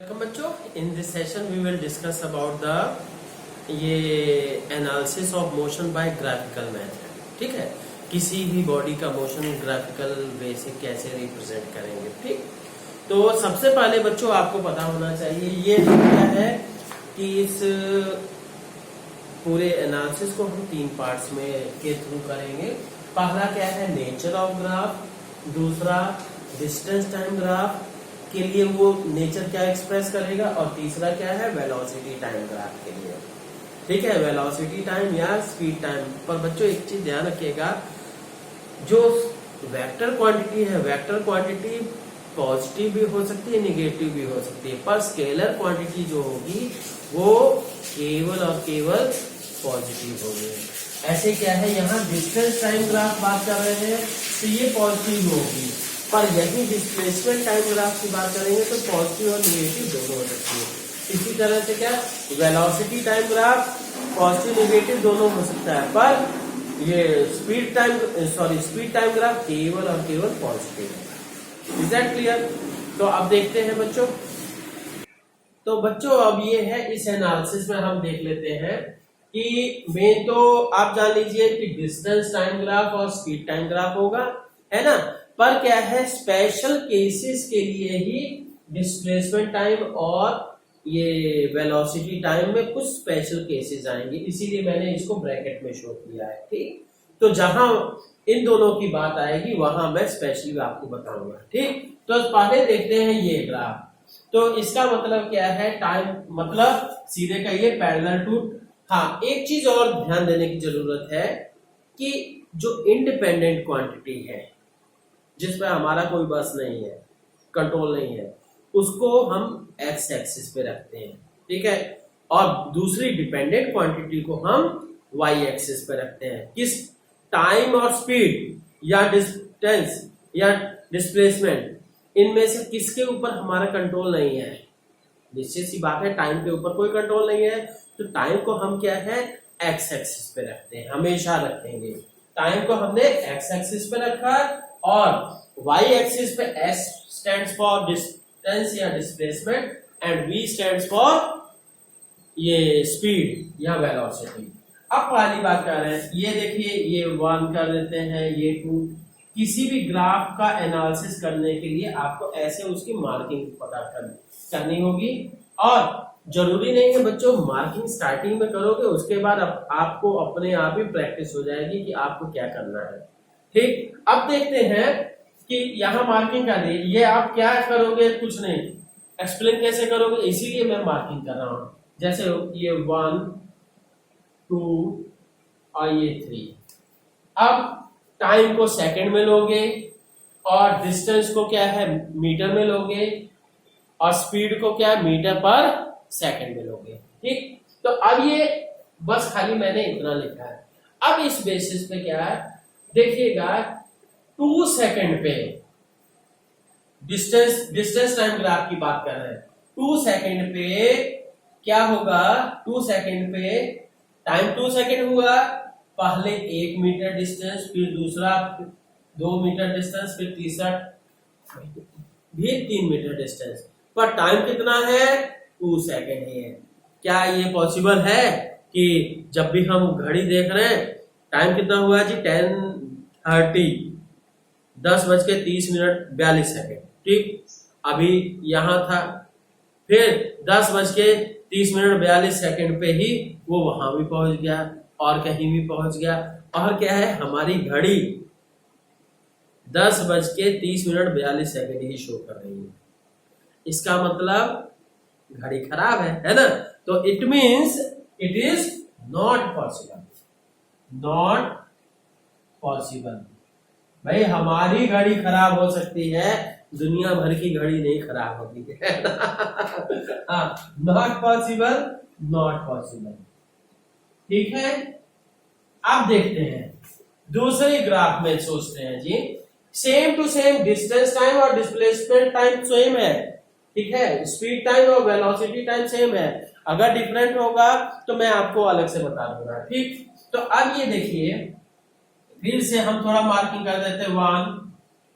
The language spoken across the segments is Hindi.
वेलकम बच्चों, in this session we will discuss about the ये analysis of motion by graphical method. ठीक है, किसी भी बॉडी का मोशन ग्राफिकल वे से कैसे रिप्रेजेंट करेंगे। ठीक, तो सबसे पहले बच्चों आपको पता होना चाहिए ये क्या है कि इस पूरे एनालिसिस को हम तीन पार्ट्स में के थ्रू करेंगे। पहला क्या है, नेचर ऑफ ग्राफ। दूसरा, डिस्टेंस टाइम ग्राफ के लिए वो नेचर क्या एक्सप्रेस करेगा। और तीसरा क्या है, वेलोसिटी टाइम ग्राफ के लिए। ठीक है, वेलोसिटी टाइम या स्पीड टाइम। पर बच्चों एक चीज ध्यान रखिएगा, जो वेक्टर क्वांटिटी है, वेक्टर क्वांटिटी पॉजिटिव भी हो सकती है, निगेटिव भी हो सकती है, पर स्केलर क्वांटिटी जो होगी वो केवल और केवल पॉजिटिव होगी। ऐसे क्या है, यहाँ डिस्टेंस टाइम ग्राफ बात कर रहे हैं तो ये पॉजिटिव होगी, पर यही डिस्प्लेसमेंट टाइम ग्राफ की बात करेंगे तो पॉजिटिव और निगेटिव दोनों हो सकती है। इसी तरह से क्या, velocity time graph positive negative दोनों हो सकता है, पर ये स्पीड टाइम ग्राफ केवल और केवल पॉजिटिव है। Is that clear? तो अब देखते हैं बच्चों। तो बच्चों अब ये है, इस एनालिसिस में हम देख लेते हैं कि मेन तो आप जान लीजिए कि डिस्टेंस टाइम ग्राफ और स्पीड टाइम ग्राफ होगा, है ना। पर क्या है, स्पेशल केसेस के लिए ही डिस्प्लेसमेंट टाइम और ये वेलोसिटी टाइम में कुछ स्पेशल केसेस आएंगे, इसीलिए मैंने इसको ब्रैकेट में शो किया है। ठीक, तो जहां इन दोनों की बात आएगी वहां मैं स्पेशली आपको बताऊंगा। ठीक, तो पहले देखते हैं ये ग्राफ। तो इसका मतलब क्या है, टाइम मतलब सीधे कहिए पैरेलल टू। हाँ, एक चीज और ध्यान देने की जरूरत है कि जो इंडिपेंडेंट क्वांटिटी है जिसमें हमारा कोई बस नहीं है, कंट्रोल नहीं है, उसको हम एक्स एक्सिस पे रखते हैं। ठीक है, और दूसरी डिपेंडेंट क्वांटिटी को हम वाई एक्सिस पे रखते हैं। किस, टाइम और स्पीड या डिस्टेंस या डिस्प्लेसमेंट, इनमें से किसके ऊपर हमारा कंट्रोल नहीं है। निश्चित सी बात है, टाइम के ऊपर कोई कंट्रोल नहीं है, तो टाइम को हम क्या है, एक्स एक्सिस पे रखते हैं, हमेशा रखेंगे। टाइम को हमने एक्स एक्सिस पे रखा और y एक्सिस पे s स्टैंड्स फॉर डिस्टेंस या displacement and v stands for ये स्पीड या वेलोसिटी। अब पहली बात कर रहे हैं, ये देखिए, ये 1 कर देते हैं, ये 2। किसी भी ग्राफ का एनालिसिस करने के लिए आपको ऐसे उसकी मार्किंग पता करनी होगी। और जरूरी नहीं है बच्चों मार्किंग स्टार्टिंग में करोगे, उसके बाद आपको अपने आप ही प्रैक्टिस हो जाएगी कि आपको क्या करना है। ठीक, अब देखते हैं कि यहाँ मार्किंग कर दी, ये आप क्या करोगे, कुछ नहीं, एक्सप्लेन कैसे करोगे, इसीलिए मैं मार्किंग कर रहा हूं। जैसे ये 1 2 और ये 3। अब टाइम को सेकंड में लोगे और डिस्टेंस को क्या है, मीटर में लोगे, और स्पीड को क्या है, मीटर पर सेकंड में लोगे। ठीक, तो अब ये बस खाली मैंने इतना लिखा है। अब इस बेसिस पे क्या है, देखिएगा 2 सेकंड पे डिस्टेंस टाइम ग्राफ की बात कर रहे हैं। 2 सेकंड पे क्या होगा, 2 सेकंड पे टाइम 2 सेकंड हुआ, पहले 1 मीटर डिस्टेंस, फिर दूसरा 2 मीटर डिस्टेंस, फिर तीसरा भी 3 मीटर डिस्टेंस, पर टाइम कितना है, 2 सेकंड ही है। क्या ये पॉसिबल है कि जब भी हम घड़ी देख रहे हैं, टाइम कितना हुआ जी, 10:30, 10:30 ठीक, अभी यहां था, फिर 10:30 पे ही वो वहां भी पहुंच गया और कहीं भी पहुंच गया। और क्या है, हमारी घड़ी 10:30 ही शो कर रही है। इसका मतलब घड़ी खराब है ना। तो it means it is not possible, not possible. भाई हमारी घड़ी खराब हो सकती है, दुनिया भर की घड़ी नहीं खराब होती है। हाँ, नॉट पॉसिबल, नॉट पॉसिबल। ठीक है, अब देखते हैं दूसरे ग्राफ में, सोचते हैं जी, same to same distance time और डिस्प्लेसमेंट टाइम सेम है। ठीक है, स्पीड टाइम और वेलोसिटी टाइम सेम है। अगर डिफरेंट होगा तो मैं आपको अलग से बता दूंगा। ठीक, तो अब ये देखिए, फिर से हम थोड़ा मार्किंग कर देते हैं, 1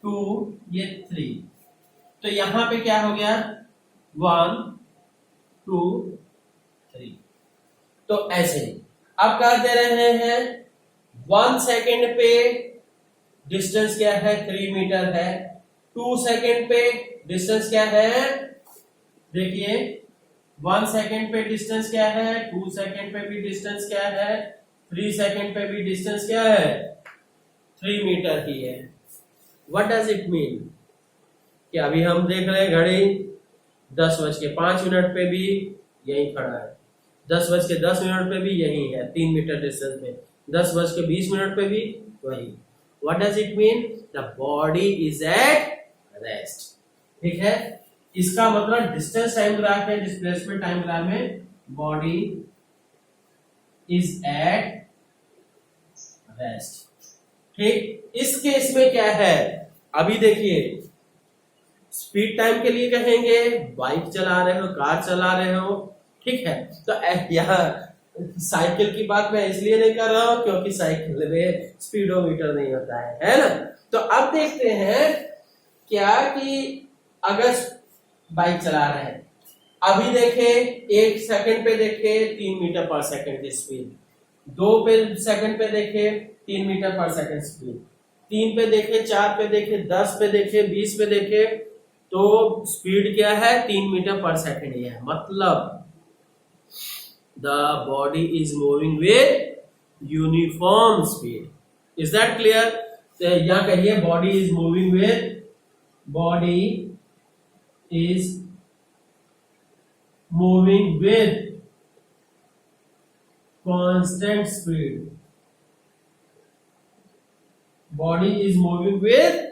2 ये 3। तो यहां पे क्या हो गया, 1 2 3। तो ऐसे ही अब क्या दे रहे हैं, 1 सेकेंड पे डिस्टेंस क्या है, 3 मीटर है। 2 सेकेंड पे डिस्टेंस क्या है, देखिए 1 सेकेंड पे डिस्टेंस क्या है, 2 सेकेंड पे भी डिस्टेंस क्या है, 3 सेकेंड पे भी डिस्टेंस क्या है, 3 मीटर ही है। व्हाट डज इट मीन, कि अभी हम देख रहे हैं घड़ी 10:05 पे भी यही खड़ा है, 10:10 पे भी यही है, 3 मीटर डिस्टेंस पे, 10:20 पे भी वही। What does it mean, the body is at rest. ठीक है, इसका मतलब डिस्टेंस टाइम ग्राफ है, डिस्प्लेसमेंट टाइम ग्राफ में बॉडी इज एट रेस्ट। ठीक, इस केस में क्या है, अभी देखिए स्पीड टाइम के लिए कहेंगे, बाइक चला रहे हो, कार चला रहे हो, ठीक है। तो यहाँ साइकिल की बात मैं इसलिए नहीं कर रहा हूं क्योंकि साइकिल में स्पीडोमीटर नहीं होता है ना। तो अब देखते हैं क्या कि अगर बाइक चला रहे हैं, अभी देखे 1 सेकंड पे देखे 3 मीटर पर सेकंड की स्पीड, 2 सेकंड पे देखे 3 मीटर पर सेकंड स्पीड, 3 पे देखे, 4 पे देखे, 10 पे देखे, 20 पे देखे, तो स्पीड क्या है, 3 मीटर पर सेकंड ही है। मतलब the body is moving with uniform speed. Is that clear? यहां कहिए body is moving with, body is moving with constant speed. Body is moving with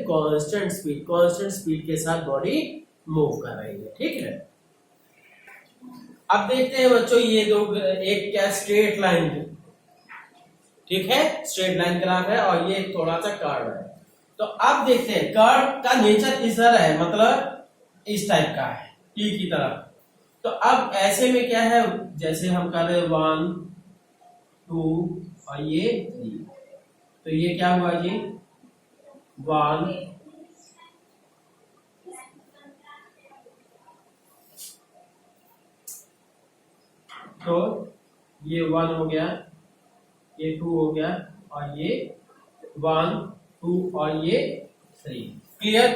constant speed. Constant speed के साथ बॉडी मूव कर रही है, ठीक है। अब देखते हैं बच्चों, ये दो, एक क्या स्ट्रेट लाइन, ठीक है, स्ट्रेट लाइन ग्राफ है, और ये थोड़ा सा कर्व है। तो अब देखते हैं कर्व का नेचर इस तरह है, मतलब इस टाइप का है, टी की तरफ। तो अब ऐसे में क्या है, जैसे हम कर रहे 1 2 और ये 3, तो ये क्या हुआ जी, 1 तो ये 1 हो गया, ये 2 हो गया, और ये 1 2 और ये 3। क्लियर?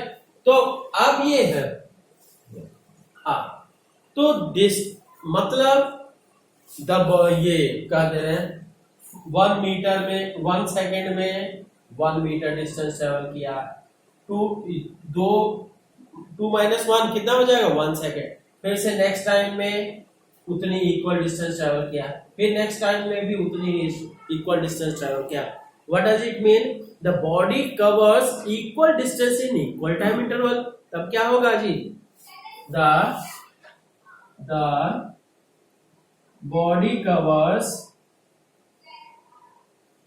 तो अब ये है, हाँ, तो मतलब ये कह दे रहे हैं 1 मीटर में 1 सेकेंड में 1 मीटर डिस्टेंस ट्रेवल किया, 2 माइनस 1 कितना हो जाएगा, 1 सेकेंड। फिर से नेक्स्ट टाइम में उतनी इक्वल डिस्टेंस ट्रेवल किया, फिर नेक्स्ट टाइम में भी उतनी इक्वल डिस्टेंस ट्रेवल किया। What does it mean, the body covers equal distance in equal time interval. तब क्या होगा जी, the body covers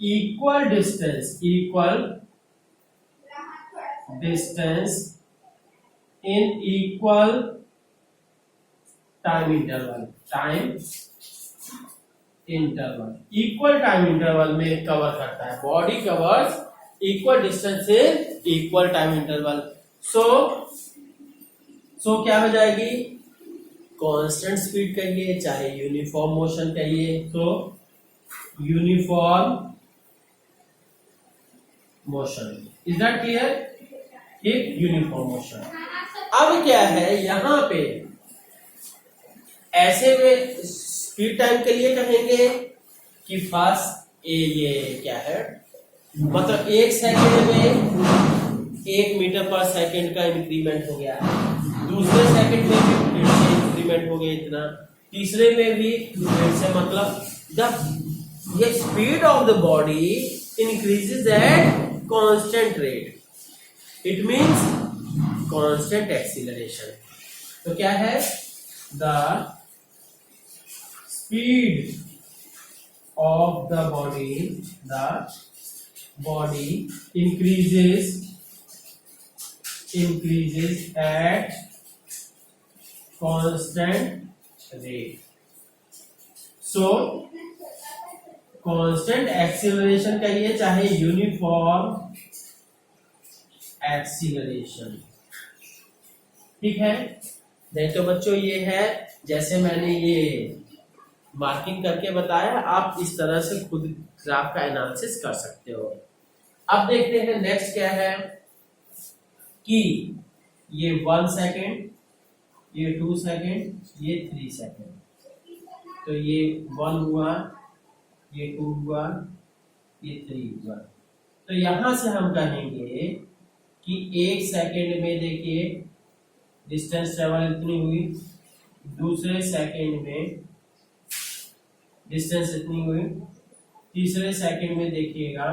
equal distance in equal time interval. Equal time interval में कवर करता है, body covers equal distance in equal time interval. So क्या हो जाएगी, कांस्टेंट स्पीड कहिए चाहे यूनिफॉर्म मोशन कहिए, तो uniform motion. Is that clear? ठीक, यूनिफॉर्म मोशन। अब क्या है यहाँ पे, ऐसे में स्पीड टाइम के लिए कहेंगे कि फास्ट ये क्या है, मतलब 1 सेकेंड में 1 मीटर पर सेकेंड का इंक्रीमेंट हो गया, दूसरे सेकेंड में भी फिर से इंक्रीमेंट हो गया इतना, तीसरे में भी फिर से, मतलब ये speed of the body increases at constant rate, it means constant acceleration. तो क्या है, the speed of the body increases at constant rate. So constant acceleration कहिए चाहे यूनिफॉर्म एक्सीलरेशन, ठीक है। नहीं तो बच्चों ये है, जैसे मैंने ये मार्किंग करके बताया, आप इस तरह से खुद ग्राफ का एनालिसिस कर सकते हो। अब देखते हैं नेक्स्ट क्या है कि ये 1 सेकेंड, ये 2 सेकेंड, ये 3 सेकेंड। तो ये 1 हुआ, ये 2 हुआ, ये 3 हुआ। तो यहां से हम कहेंगे कि 1 सेकेंड में देखिए डिस्टेंस ट्रेवल इतनी हुई, दूसरे सेकेंड में डिस्टेंस इतनी हुई, तीसरे सेकेंड में देखिएगा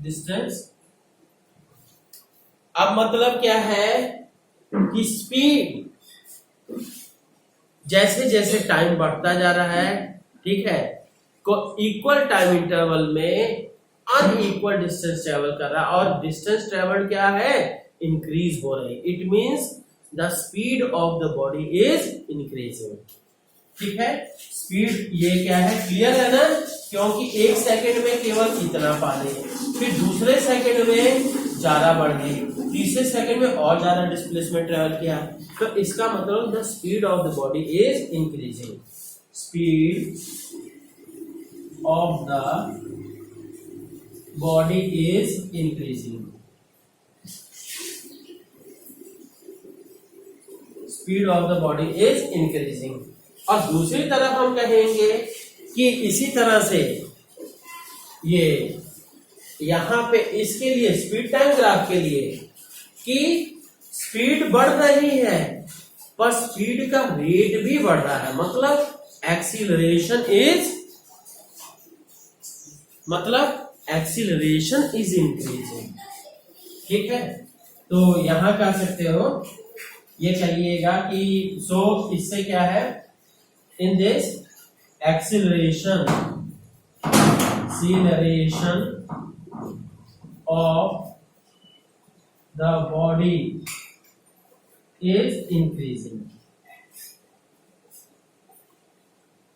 डिस्टेंस। अब मतलब क्या है कि स्पीड जैसे जैसे टाइम बढ़ता जा रहा है, ठीक है, को इक्वल टाइम इंटरवल में अनइक्वल डिस्टेंस ट्रेवल कर रहा है, और डिस्टेंस ट्रेवल क्या है, इंक्रीज हो रही। It means the speed of the body is increasing. ठीक है, स्पीड ये क्या है, क्लियर है ना, क्योंकि 1 सेकेंड में केवल इतना पानी, फिर दूसरे सेकेंड में ज्यादा बढ़ गई, तीसरे सेकेंड में और ज्यादा डिस्प्लेसमेंट ट्रेवल किया। तो इसका मतलब the speed of the body is increasing. Speed of the body is increasing. Speed of the body is increasing. और दूसरी तरफ हम कहेंगे कि इसी तरह से ये यहां पे इसके लिए स्पीड टाइम ग्राफ के लिए कि स्पीड बढ़ रही है पर स्पीड का रेट भी बढ़ रहा है, मतलब एक्सीलरेशन इज इंक्रीजिंग। ठीक है, तो यहां कह सकते हो, ये कहिएगा कि इससे क्या है, in this acceleration of the body is increasing।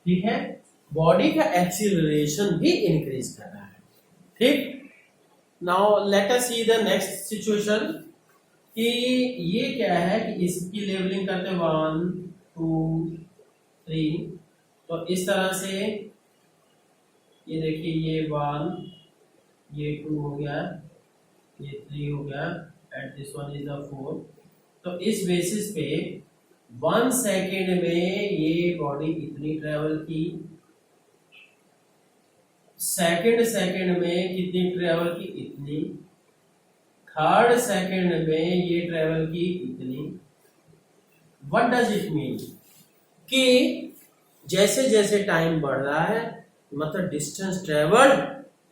ठीक है, बॉडी का एक्सीलरेशन भी इंक्रीज कर रहा है। ठीक, now let us see the next situation कि ये क्या है कि इसकी लेवलिंग करते 1 2 3। तो इस तरह से ये देखिए, ये 1, ये 2 हो गया, ये 3 हो गया, and this one is the 4। तो इस बेसिस पे 1 सेकेंड में ये बॉडी इतनी ट्रेवल की, सेकेंड में कितनी ट्रेवल की, इतनी, थर्ड सेकेंड में ये ट्रेवल की इतनी। व्हाट डज इट मीन कि जैसे जैसे टाइम बढ़ रहा है, मतलब distance travel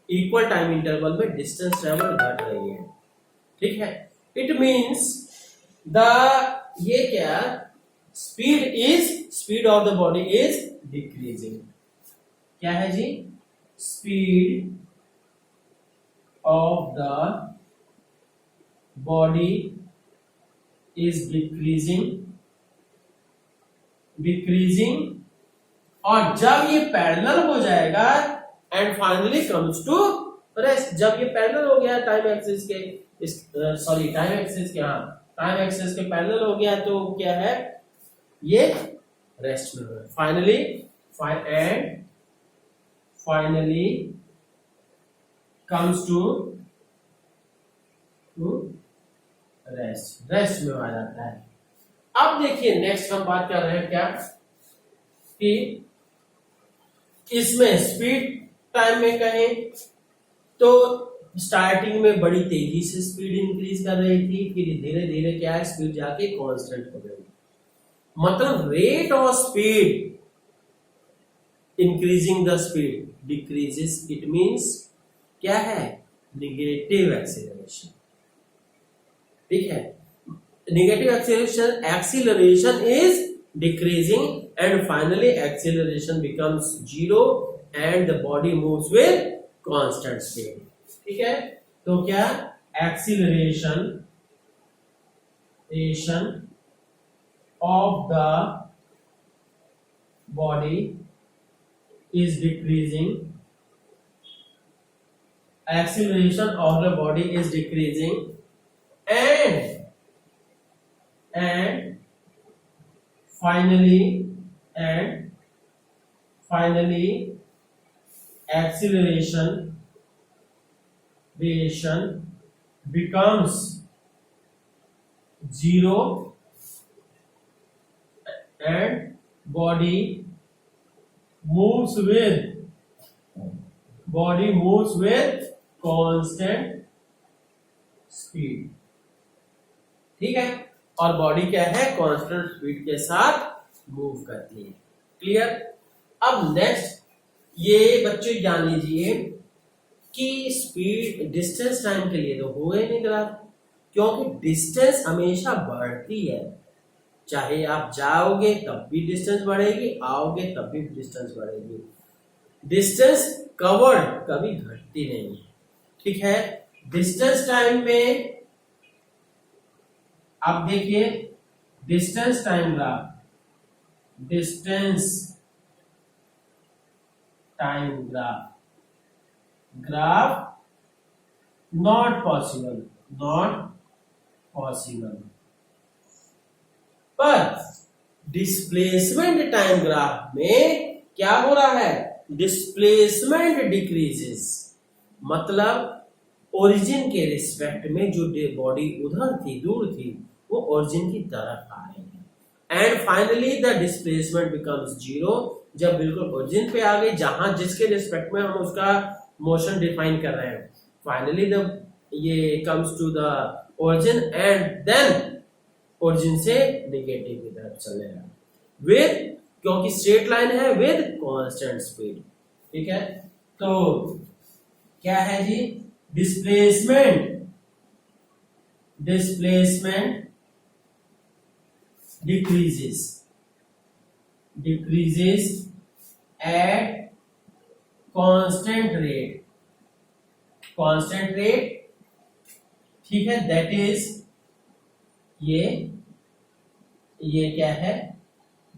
equal time interval में डिस्टेंस ट्रेवल घट रही है। ठीक है, इट मींस ये क्या, speed of the body is decreasing. क्या है जी, speed of the body is decreasing. और जब ये पैरेलल हो जाएगा and finally comes to rest, जब ये पैरेलल हो गया टाइम एक्सिस के टाइम एक्सिस के पैरेलल हो गया, तो क्या है, ये रेस्ट में हो, फाइनली कम्स टू रेस्ट में आ जाता है। अब देखिए नेक्स्ट हम बात कर रहे हैं क्या कि इसमें स्पीड टाइम में कहें तो स्टार्टिंग में बड़ी तेजी से स्पीड इंक्रीज कर रही थी, फिर धीरे धीरे क्या है, स्पीड जाके कांस्टेंट हो गई। मतलब rate of speed increasing the speed decreases, it means क्या है, नेगेटिव एक्सीलरेशन। ठीक है, negative acceleration is decreasing and finally acceleration becomes 0 and the body moves with constant speed। ठीक है, तो क्या, acceleration of the body is decreasing, and and finally acceleration becomes 0 and body moves with constant speed। ठीक है, और बॉडी क्या है, कांस्टेंट स्पीड के साथ मूव करती है। क्लियर। अब नेक्स्ट ये बच्चे जान लीजिए कि स्पीड डिस्टेंस टाइम के लिए तो हो ही नहीं ग्राफ, क्योंकि डिस्टेंस हमेशा बढ़ती है। चाहे आप जाओगे तब भी डिस्टेंस बढ़ेगी, आओगे तब भी डिस्टेंस बढ़ेगी। डिस्टेंस कवर्ड कभी घटती नहीं है। ठीक है, डिस्टेंस टाइम में आप देखिए distance time graph not possible. पर डिस्प्लेसमेंट टाइम ग्राफ में क्या हो रहा है, डिस्प्लेसमेंट डिक्रीजेस, मतलब ओरिजिन के रिस्पेक्ट में जो बॉडी उधर थी, दूर थी, वो ओरिजिन की तरफ आ रही है। And finally the displacement becomes 0, जब बिल्कुल ओरिजिन पे आ गई, जहां जिसके रिस्पेक्ट में हम उसका मोशन डिफाइन कर रहे हैं। फाइनली द ये comes to the origin and then origin से नेगेटिव की तरफ चलेगा विद, क्योंकि स्ट्रेट लाइन है, विद कांस्टेंट स्पीड। ठीक है, तो क्या है जी, displacement decreases at constant rate। ठीक है, दैट इज ये क्या है,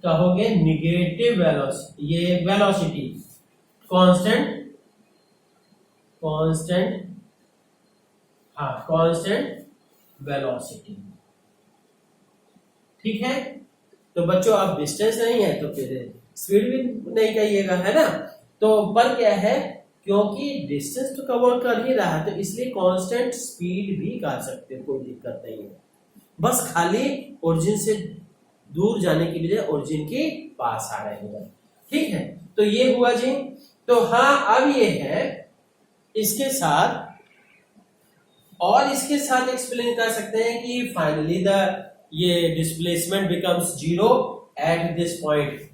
कहोगे निगेटिव वेलोसिटी, ये वेलोसिटी कांस्टेंट वेलोसिटी। ठीक है, तो बच्चों अब डिस्टेंस नहीं है तो फिर स्पीड भी नहीं कहिएगा, है ना। तो पर क्या है, क्योंकि डिस्टेंस तो कवर कर ही रहा है तो इसलिए कांस्टेंट स्पीड भी कह सकते हो, कोई दिक्कत नहीं है। बस खाली ओरिजिन से दूर जाने के लिए ओरिजिन के पास आ रहे हैं। ठीक है, तो ये हुआ जी। तो हाँ, अब ये है इसके साथ एक्सप्लेन कर सकते हैं कि फाइनली ये displacement becomes 0 at this point.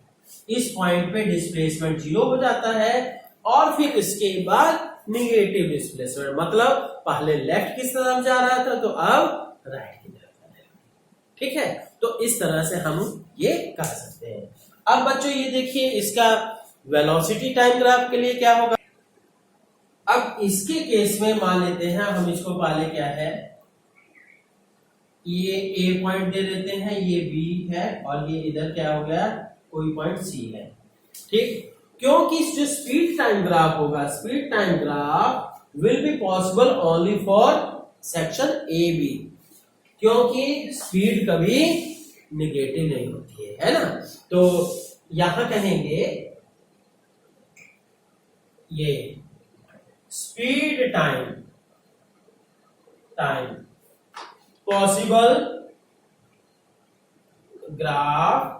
इस पॉइंट पे डिस्प्लेसमेंट 0 हो जाता है और फिर इसके बाद निगेटिव डिस्प्लेसमेंट, मतलब पहले लेफ्ट की तरफ जा रहा था तो अब राइट की तरफ जाएगा। ठीक है, तो इस तरह से हम ये कह सकते हैं। अब बच्चों ये देखिए इसका वेलोसिटी टाइम ग्राफ के लिए क्या होगा। अब इसके केस में मान लेते हैं हम इसको पहले क्या है, ये ए पॉइंट दे देते हैं, ये बी है और ये इधर क्या हो गया, कोई पॉइंट सी है। ठीक, क्योंकि जो स्पीड टाइम ग्राफ होगा, speed time graph will be possible only for section A B, क्योंकि स्पीड कभी निगेटिव नहीं होती है ना। तो यहां कहेंगे ये speed time possible graph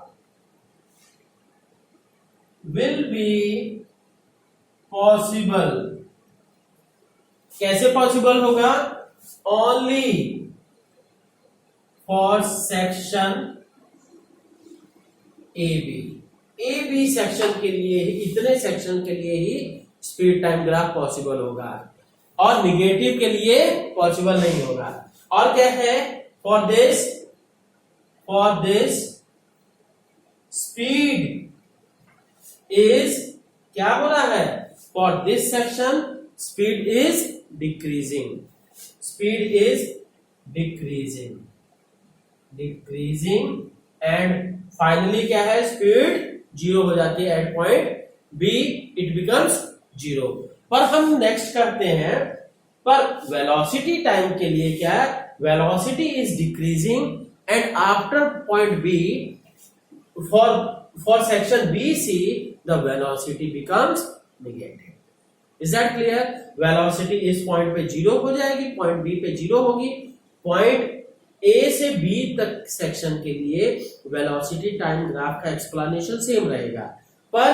will be possible। कैसे पॉसिबल होगा, only for section A B section के लिए ही, इतने सेक्शन के लिए ही स्पीड टाइम ग्राफ पॉसिबल होगा और निगेटिव के लिए पॉसिबल नहीं होगा। और क्या है, फॉर दिस स्पीड इज, क्या बोला है, for this section speed is decreasing and finally क्या है, स्पीड 0 हो जाती है at point B, it becomes 0। पर हम नेक्स्ट करते हैं, पर वेलोसिटी टाइम के लिए क्या है, velocity is decreasing and after point B, for section BC, the velocity becomes negative. Is that clear? Velocity इस पॉइंट पे 0 हो जाएगी, पॉइंट B पे 0 होगी, पॉइंट A से B तक सेक्शन के लिए वेलोसिटी टाइम ग्राफ का एक्सप्लेनेशन सेम रहेगा, पर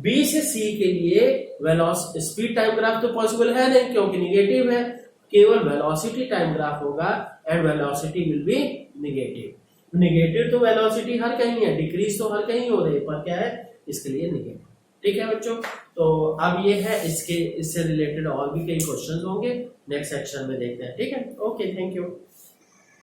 B से C के लिए वेलोसिटी स्पीड टाइम ग्राफ तो पॉसिबल है नहीं क्योंकि निगेटिव है, केवल वेलोसिटी टाइम ग्राफ होगा and velocity will be negative. Negative तो वेलोसिटी हर कहीं है, डिक्रीज तो हर कहीं हो रही है, पर क्या है इसके लिए निगेटिव। ठीक है बच्चों, तो अब ये है, इससे रिलेटेड और भी कई क्वेश्चंस होंगे नेक्स्ट सेक्शन में देखते हैं। ठीक है, ओके, थैंक यू।